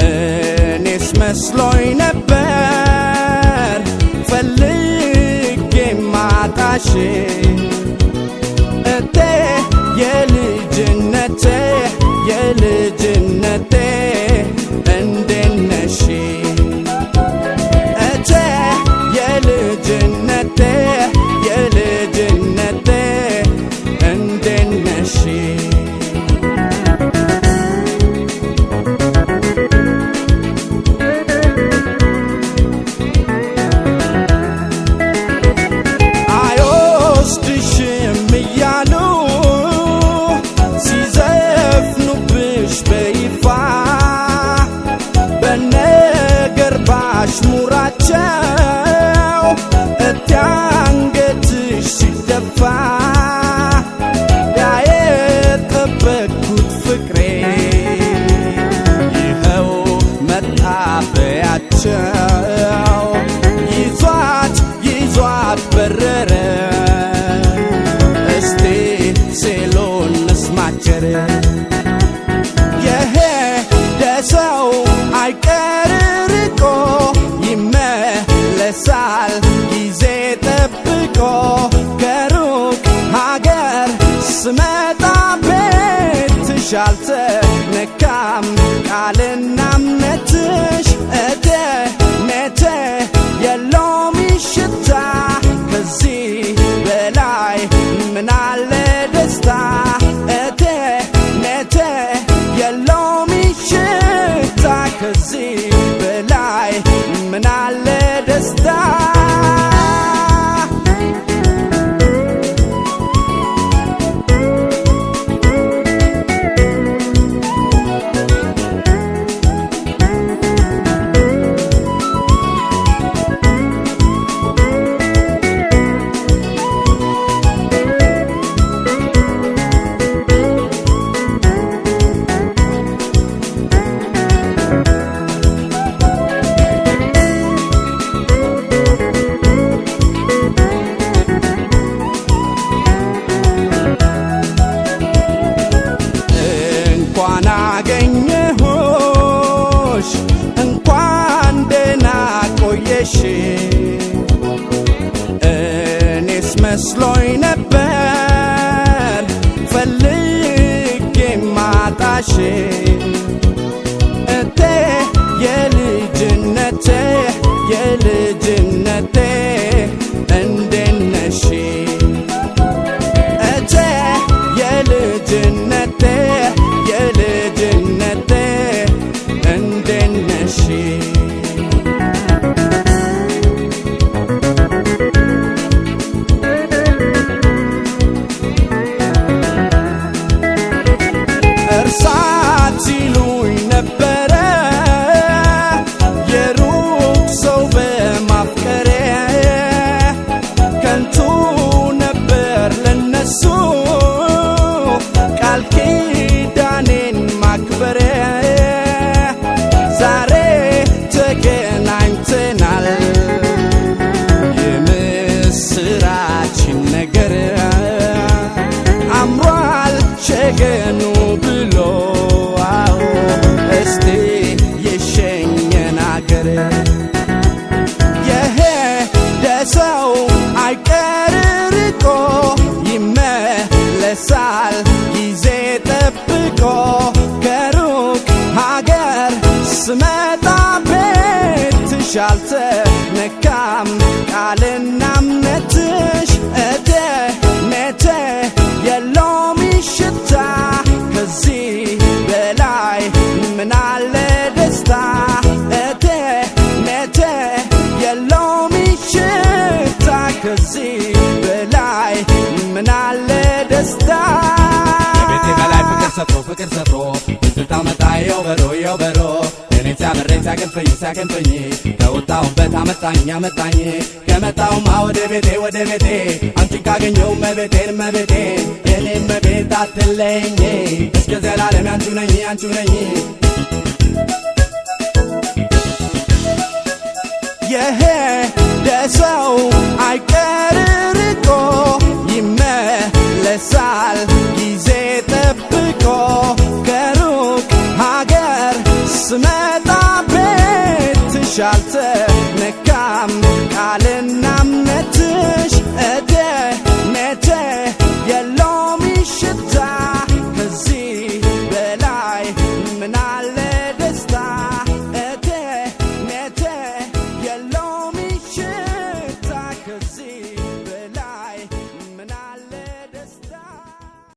እኔስ መስሎኝ ነበር ፈልጌ ማጣሽ እቴ የልጅነቴ እንዴት ነሽ እቴ የልጅነቴ እንዴት ነሽ አይወስድሽም እያሉ ሲዘፍኑብሽ በይፋ በነገር ባሽሙራቸው እቴ አንገትሽ ሲደፋ ያየጠበቅኩት ፍቅሬ ይኸው መጣ በያቸው ይዟት በረረ እስቲ ሴሎን መስማቸር የሄደ ሰው አይቀር ርቆ ይመለሳል ጊዜ ጠብቆ ከሩቅ ሀገር ስመጣ ቤትሽ አልተነካም ቃልና እምነትሽ እቴ ኔቴ የለውም ሽታ ከዚህ በላይ ምናለ ደስታ እቴ ኔቴ የለውም ሽታ ከዚህ በላይ ምናለ ደስታ እንኳን አገኘሁሽ እንኳን ደህና ቆየሽ እኔስ መስሎኝ ነበር ፈልጌ ማጣሽ እቴ የልጅነቴ እንዴት ነሽ እቴ የልጅነቴ እንዴት ነሽ እርሳት ሲሉኝ ነበረ የሩቅ ሰው በማፍቀሬ ከንቱ ነበር ለነሱ ቃል ኪዳኔን ማክበሬ ዛሬ ተገናኝተናል የምስራችን ነገር አምሯል ሸገኑ ብሎ አዎ እስቲ የሸኘን አገር የሄደ ሰው አይቀር ርቆ ይመለሳል ጊዜ ጠብቆ ከሩቅ ሀገር ስመጣ ቤትሽ አልተነካም ቃልና እምነትሽ እቴ ኔቴ የለውም ሽታ ከዚህ በላይ ምናለ ደስታ እቴ ኔቴ የለውም ሽታ ከዚህ በላይ ምናለ ደስታ ቤቴ በላይ ፍቅር ሰፍሮ ስታመጣ የው በሮ እኔ ሲያበረኝ ሲያገንፈኝ ከወጣሁበት አመጣኝ ከመጣሁማ ወደ ቤቴ አንቺን ካገኘው መቤቴን የኔም መቤት አትለኝ እስከ ዘላለም ያንቹ ነኝ የሄደ ሰው አይቀር ርቆ ይመለሳል ጊዜ ጠብቆ ከሩቅ አልተነካም ቃልና እምነትሽ እቴ የሎሚ ሽታ ከዚህ በላይ ምን አለ